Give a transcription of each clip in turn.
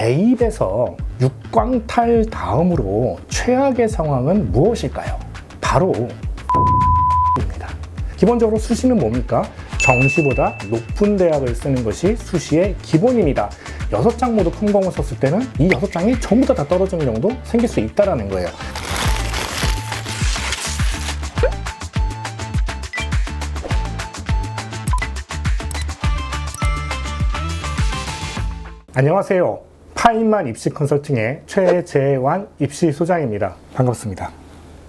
대입에서 육광탈 다음으로 최악의 상황은 무엇일까요? 바로 입니다. 기본적으로 수시는 뭡니까? 정시보다 높은 대학을 쓰는 것이 수시의 기본입니다. 6장 모두 컴공을 썼을 때는 이 6장이 전부 다 떨어지는 경우도 생길 수 있다는 거예요. 안녕하세요. 파인만 입시 컨설팅의 최재환 입시 소장입니다. 반갑습니다.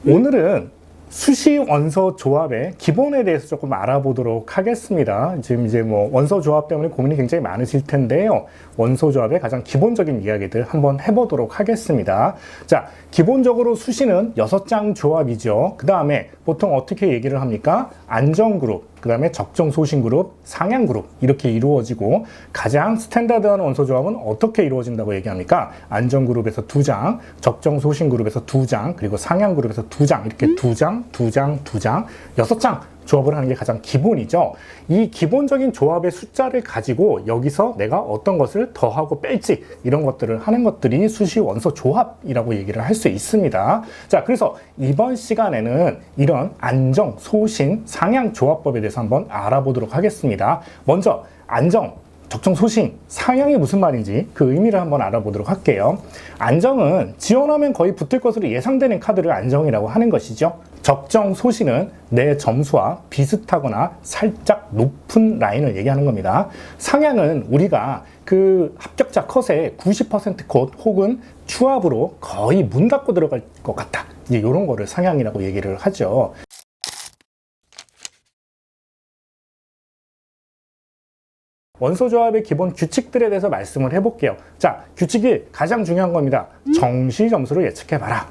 오늘은 수시 원서 조합의 기본에 대해서 조금 알아보도록 하겠습니다. 지금 이제 원서 조합 때문에 고민이 굉장히 많으실 텐데요. 원서 조합의 가장 기본적인 이야기들 한번 해보도록 하겠습니다. 자, 기본적으로 수시는 6장 조합이죠. 그 다음에 보통 어떻게 얘기를 합니까? 안정그룹, 그 다음에 적정소신그룹, 상향그룹 이렇게 이루어지고, 가장 스탠다드한 원서 조합은 어떻게 이루어진다고 얘기합니까? 안정그룹에서 2장, 적정소신그룹에서 2장, 그리고 상향그룹에서 2장, 이렇게 2장, 2장, 2장, 6장 조합을 하는 게 가장 기본이죠. 이 기본적인 조합의 숫자를 가지고 여기서 내가 어떤 것을 더하고 뺄지 이런 것들을 하는 것들이 수시 원서 조합이라고 얘기를 할 수 있습니다. 자, 그래서 이번 시간에는 이런 안정, 소신, 상향 조합법에 대해서 한번 알아보도록 하겠습니다. 먼저 안정, 적정, 소신, 상향이 무슨 말인지 그 의미를 한번 알아보도록 할게요. 안정은 지원하면 거의 붙을 것으로 예상되는 카드를 안정이라고 하는 것이죠. 적정, 소신은 내 점수와 비슷하거나 살짝 높은 라인을 얘기하는 겁니다. 상향은 우리가 그 합격자 컷의 90% 컷 혹은 추합으로 거의 문 닫고 들어갈 것 같다. 이제 이런 거를 상향이라고 얘기를 하죠. 원서 조합의 기본 규칙들에 대해서 말씀을 해볼게요. 자, 규칙이 가장 중요한 겁니다. 정시 점수를 예측해봐라.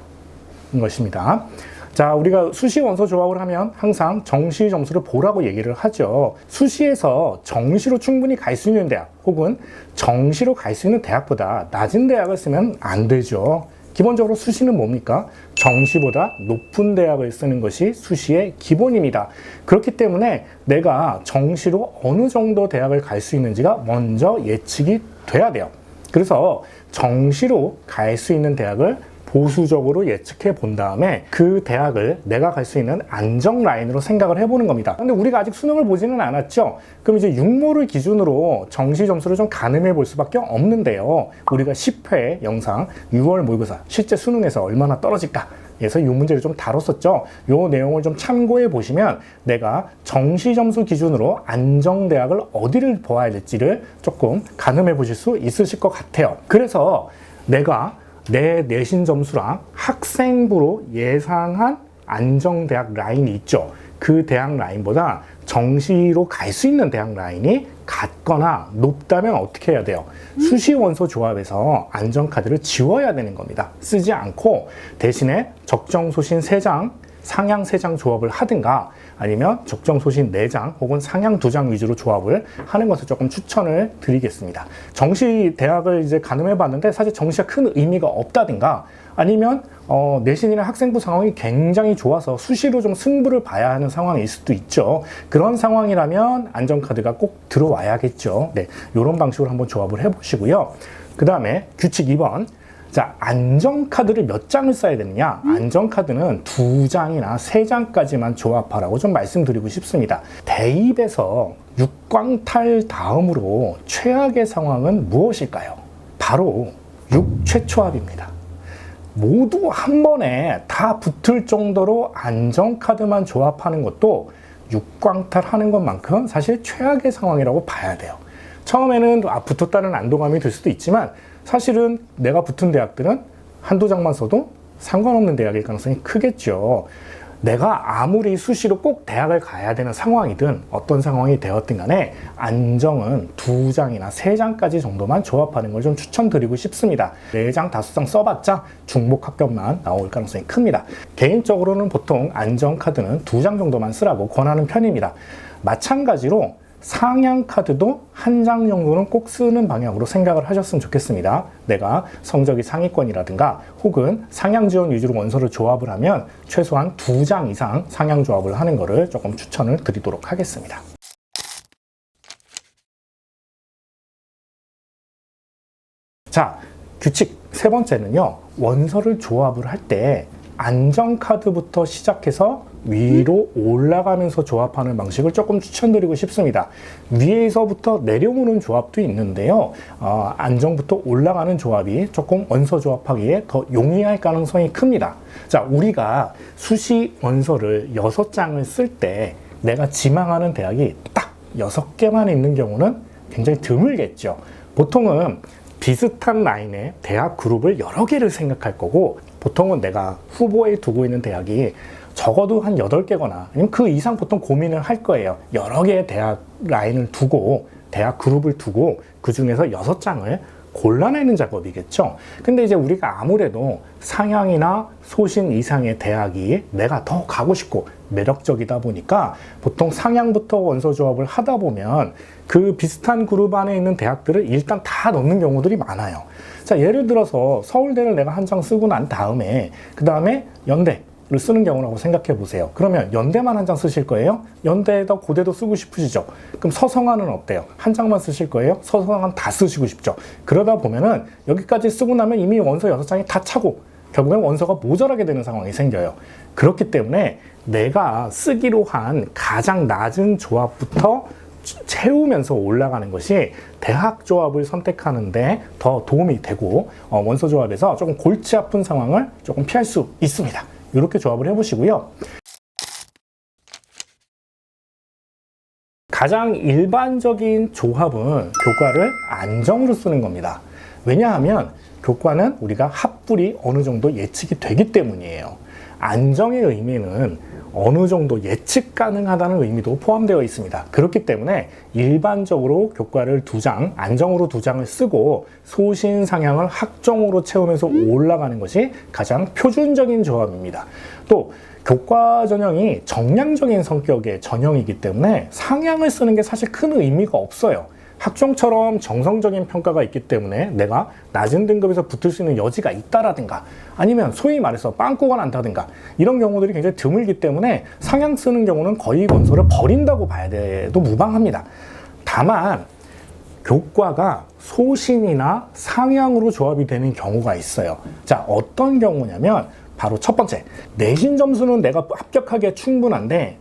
이것입니다. 자, 우리가 수시 원서 조합을 하면 항상 정시 점수를 보라고 얘기를 하죠. 수시에서 정시로 충분히 갈 수 있는 대학 혹은 정시로 갈 수 있는 대학보다 낮은 대학을 쓰면 안 되죠. 기본적으로 수시는 뭡니까? 정시보다 높은 대학을 쓰는 것이 수시의 기본입니다. 그렇기 때문에 내가 정시로 어느 정도 대학을 갈 수 있는지가 먼저 예측이 돼야 돼요. 그래서 정시로 갈 수 있는 대학을 보수적으로 예측해 본 다음에 그 대학을 내가 갈 수 있는 안정 라인으로 생각을 해보는 겁니다. 근데 우리가 아직 수능을 보지는 않았죠? 그럼 이제 육모를 기준으로 정시 점수를 좀 가늠해 볼 수밖에 없는데요. 우리가 10회 영상 6월 모의고사 실제 수능에서 얼마나 떨어질까? 그래서 이 문제를 좀 다뤘었죠. 이 내용을 좀 참고해 보시면 내가 정시 점수 기준으로 안정대학을 어디를 보아야 될지를 조금 가늠해 보실 수 있으실 것 같아요. 그래서 내가 내 내신 점수랑 학생부로 예상한 안정대학 라인이 있죠. 그 대학 라인보다 정시로 갈 수 있는 대학 라인이 같거나 높다면 어떻게 해야 돼요? 수시 원서 조합에서 안정카드를 지워야 되는 겁니다. 쓰지 않고 대신에 적정소신 3장, 상향 3장 조합을 하든가 아니면 적정소신 4장 혹은 상향 2장 위주로 조합을 하는 것을 조금 추천을 드리겠습니다. 정시 대학을 이제 가늠해 봤는데 사실 정시가 큰 의미가 없다든가 아니면 내신이나 학생부 상황이 굉장히 좋아서 수시로 좀 승부를 봐야 하는 상황일 수도 있죠. 그런 상황이라면 안정카드가 꼭 들어와야겠죠. 네, 이런 방식으로 한번 조합을 해보시고요. 그 다음에 규칙 2번. 자, 안정카드를 몇 장을 써야 되느냐? 안정카드는 2장이나 3장까지만 조합하라고 좀 말씀드리고 싶습니다. 대입에서 육광탈 다음으로 최악의 상황은 무엇일까요? 바로 육최초합입니다. 모두 한 번에 다 붙을 정도로 안정카드만 조합하는 것도 육광탈 하는 것만큼 사실 최악의 상황이라고 봐야 돼요. 처음에는 붙었다는 안도감이 들 수도 있지만 사실은 내가 붙은 대학들은 한두 장만 써도 상관없는 대학일 가능성이 크겠죠. 내가 아무리 수시로 꼭 대학을 가야 되는 상황이든 어떤 상황이 되었든 간에 안정은 2장이나 3장까지 정도만 조합하는 걸 좀 추천드리고 싶습니다. 4장, 5장 써봤자 중복 합격만 나올 가능성이 큽니다. 개인적으로는 보통 안정 카드는 2장 정도만 쓰라고 권하는 편입니다. 마찬가지로 상향 카드도 1장 정도는 꼭 쓰는 방향으로 생각을 하셨으면 좋겠습니다. 내가 성적이 상위권이라든가 혹은 상향 지원 위주로 원서를 조합을 하면 최소한 2장 이상 상향 조합을 하는 것을 조금 추천을 드리도록 하겠습니다. 자, 규칙 세 번째는요. 원서를 조합을 할 때 안정카드부터 시작해서 위로 올라가면서 조합하는 방식을 조금 추천드리고 싶습니다. 위에서부터 내려오는 조합도 있는데요. 안정부터 올라가는 조합이 조금 원서 조합하기에 더 용이할 가능성이 큽니다. 자, 우리가 수시 원서를 6장을 쓸 때 내가 지망하는 대학이 딱 6개만 있는 경우는 굉장히 드물겠죠. 보통은 비슷한 라인의 대학 그룹을 여러 개를 생각할 거고, 보통은 내가 후보에 두고 있는 대학이 적어도 한 8개거나 아니면 그 이상 보통 고민을 할 거예요. 여러 개의 대학 라인을 두고, 대학 그룹을 두고 그 중에서 6장을 골라내는 작업이겠죠. 근데 이제 우리가 아무래도 상향이나 소신 이상의 대학이 내가 더 가고 싶고 매력적이다 보니까 보통 상향부터 원서 조합을 하다 보면 그 비슷한 그룹 안에 있는 대학들을 일단 다 넣는 경우들이 많아요. 자, 예를 들어서 서울대를 내가 한 장 쓰고 난 다음에 그 다음에 연대를 쓰는 경우라고 생각해 보세요. 그러면 연대만 한 장 쓰실 거예요? 연대에다 고대도 쓰고 싶으시죠? 그럼 서성한은 어때요? 한 장만 쓰실 거예요? 서성한 다 쓰시고 싶죠? 그러다 보면은 여기까지 쓰고 나면 이미 원서 6장이 다 차고 결국엔 원서가 모자라게 되는 상황이 생겨요. 그렇기 때문에 내가 쓰기로 한 가장 낮은 조합부터 채우면서 올라가는 것이 대학 조합을 선택하는데 더 도움이 되고 원서 조합에서 조금 골치 아픈 상황을 조금 피할 수 있습니다. 이렇게 조합을 해보시고요. 가장 일반적인 조합은 교과를 안정으로 쓰는 겁니다. 왜냐하면 교과는 우리가 합불이 어느 정도 예측이 되기 때문이에요. 안정의 의미는 어느 정도 예측 가능하다는 의미도 포함되어 있습니다. 그렇기 때문에 일반적으로 교과를 2장, 안정으로 2장을 쓰고 소신 상향을 학종으로 채우면서 올라가는 것이 가장 표준적인 조합입니다. 또 교과 전형이 정량적인 성격의 전형이기 때문에 상향을 쓰는 게 사실 큰 의미가 없어요. 학종처럼 정성적인 평가가 있기 때문에 내가 낮은 등급에서 붙을 수 있는 여지가 있다라든가 아니면 소위 말해서 빵꾸가 난다든가 이런 경우들이 굉장히 드물기 때문에 상향 쓰는 경우는 거의 원서를 버린다고 봐야 돼도 무방합니다. 다만 교과가 소신이나 상향으로 조합이 되는 경우가 있어요. 자, 어떤 경우냐면 바로 첫 번째, 내신 점수는 내가 합격하기에 충분한데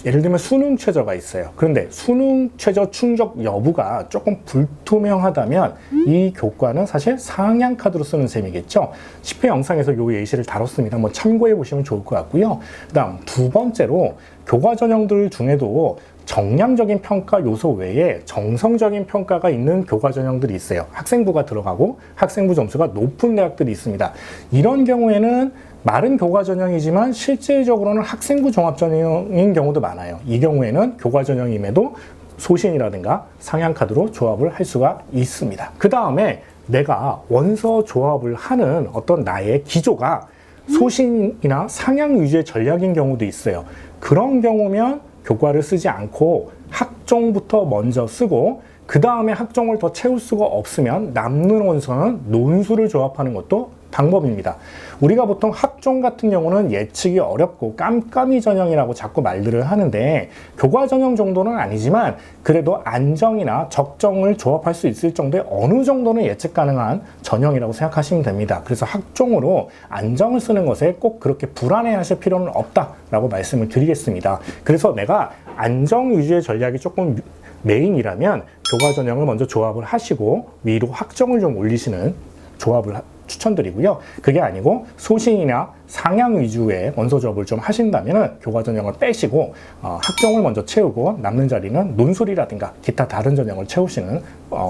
예를 들면 수능 최저가 있어요. 그런데 수능 최저 충족 여부가 조금 불투명하다면 이 교과는 사실 상향 카드로 쓰는 셈이겠죠. 10회 영상에서 이 예시를 다뤘습니다. 한번 참고해 보시면 좋을 것 같고요. 그 다음 두 번째로 교과 전형들 중에도 정량적인 평가 요소 외에 정성적인 평가가 있는 교과 전형들이 있어요. 학생부가 들어가고 학생부 점수가 높은 대학들이 있습니다. 이런 경우에는 말은 교과 전형이지만 실질적으로는 학생부 종합 전형인 경우도 많아요. 이 경우에는 교과 전형임에도 소신이라든가 상향 카드로 조합을 할 수가 있습니다. 그 다음에 내가 원서 조합을 하는 어떤 나의 기조가 소신이나 상향 위주의 전략인 경우도 있어요. 그런 경우면 교과를 쓰지 않고 학종부터 먼저 쓰고 그 다음에 학종을 더 채울 수가 없으면 남는 원서는 논술을 조합하는 것도 방법입니다. 우리가 보통 학종 같은 경우는 예측이 어렵고 깜깜이 전형이라고 자꾸 말들을 하는데 교과 전형 정도는 아니지만 그래도 안정이나 적정을 조합할 수 있을 정도의 어느 정도는 예측 가능한 전형이라고 생각하시면 됩니다. 그래서 학종으로 안정을 쓰는 것에 꼭 그렇게 불안해하실 필요는 없다라고 말씀을 드리겠습니다. 그래서 내가 안정 위주의 전략이 조금 메인이라면 교과 전형을 먼저 조합을 하시고 위로 학종을 좀 올리시는 조합을 추천드리고요. 그게 아니고 소신이나 상향 위주의 원서 조합을 좀 하신다면 교과 전형을 빼시고 학종을 먼저 채우고 남는 자리는 논술이라든가 기타 다른 전형을 채우시는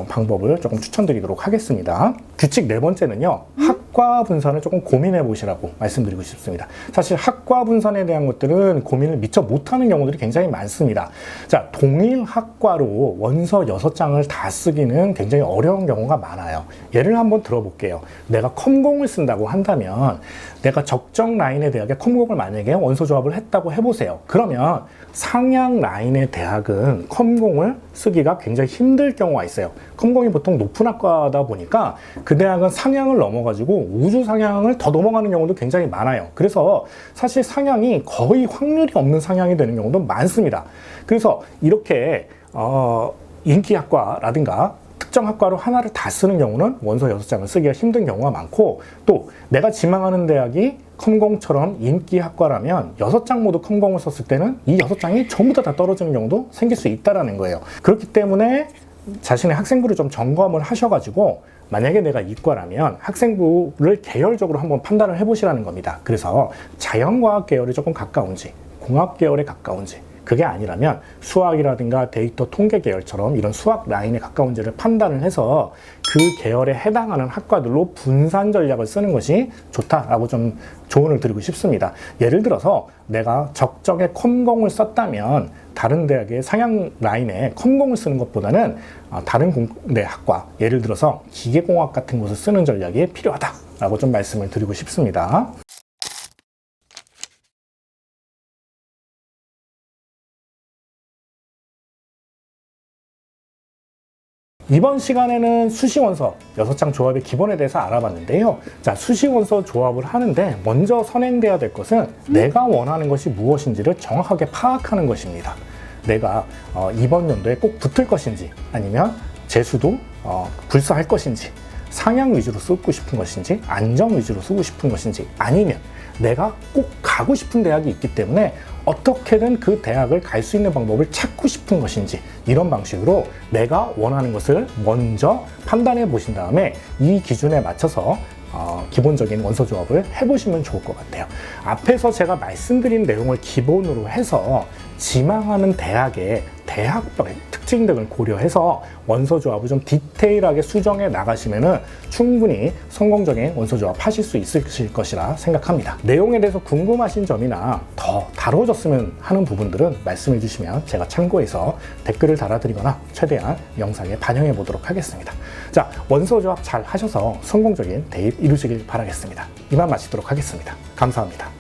방법을 조금 추천드리도록 하겠습니다. 규칙 네 번째는요. 학과 분산을 조금 고민해 보시라고 말씀드리고 싶습니다. 사실 학과 분산에 대한 것들은 고민을 미처 못하는 경우들이 굉장히 많습니다. 자, 동일 학과로 원서 6장을 다 쓰기는 굉장히 어려운 경우가 많아요. 예를 한번 들어볼게요. 내가 컴공을 쓴다고 한다면 내가 적정 라인의 대학에 컴공을 만약에 원서 조합을 했다고 해보세요. 그러면 상향 라인의 대학은 컴공을 쓰기가 굉장히 힘들 경우가 있어요. 컴공이 보통 높은 학과다 보니까 그 대학은 상향을 넘어가지고 우주 상향을 더 넘어가는 경우도 굉장히 많아요. 그래서 사실 상향이 거의 확률이 없는 상향이 되는 경우도 많습니다. 그래서 이렇게 인기학과라든가 특정 학과로 하나를 다 쓰는 경우는 원서 6장을 쓰기가 힘든 경우가 많고, 또 내가 지망하는 대학이 컴공처럼 인기 학과라면 6장 모두 컴공을 썼을 때는 이 6장이 전부 다 떨어지는 경우도 생길 수 있다는 거예요. 그렇기 때문에 자신의 학생부를 좀 점검을 하셔가지고, 만약에 내가 이과라면 학생부를 계열적으로 한번 판단을 해보시라는 겁니다. 그래서 자연과학 계열이 조금 가까운지, 공학 계열에 가까운지, 그게 아니라면 수학이라든가 데이터 통계 계열처럼 이런 수학 라인에 가까운지를 판단을 해서 그 계열에 해당하는 학과들로 분산 전략을 쓰는 것이 좋다라고 좀 조언을 드리고 싶습니다. 예를 들어서 내가 적정에 컴공을 썼다면 다른 대학의 상향 라인에 컴공을 쓰는 것보다는 다른 공대 학과, 예를 들어서 기계공학 같은 곳을 쓰는 전략이 필요하다라고 좀 말씀을 드리고 싶습니다. 이번 시간에는 수시원서 6장 조합의 기본에 대해서 알아봤는데요. 자, 수시원서 조합을 하는데 먼저 선행돼야 될 것은 내가 원하는 것이 무엇인지를 정확하게 파악하는 것입니다. 내가 이번 연도에 꼭 붙을 것인지, 아니면 재수도 불사할 것인지, 상향 위주로 쓰고 싶은 것인지, 안정 위주로 쓰고 싶은 것인지, 아니면 내가 꼭 가고 싶은 대학이 있기 때문에 어떻게든 그 대학을 갈 수 있는 방법을 찾고 싶은 것인지, 이런 방식으로 내가 원하는 것을 먼저 판단해 보신 다음에 이 기준에 맞춰서 기본적인 원서 조합을 해보시면 좋을 것 같아요. 앞에서 제가 말씀드린 내용을 기본으로 해서 지망하는 대학의 대학별 특징 등을 고려해서 원서 조합을 좀 디테일하게 수정해 나가시면은 충분히 성공적인 원서 조합 하실 수 있으실 것이라 생각합니다. 내용에 대해서 궁금하신 점이나 더 다뤄졌으면 하는 부분들은 말씀해 주시면 제가 참고해서 댓글을 달아드리거나 최대한 영상에 반영해 보도록 하겠습니다. 자, 원서 조합 잘 하셔서 성공적인 대입 이루시길 바라겠습니다. 이만 마치도록 하겠습니다. 감사합니다.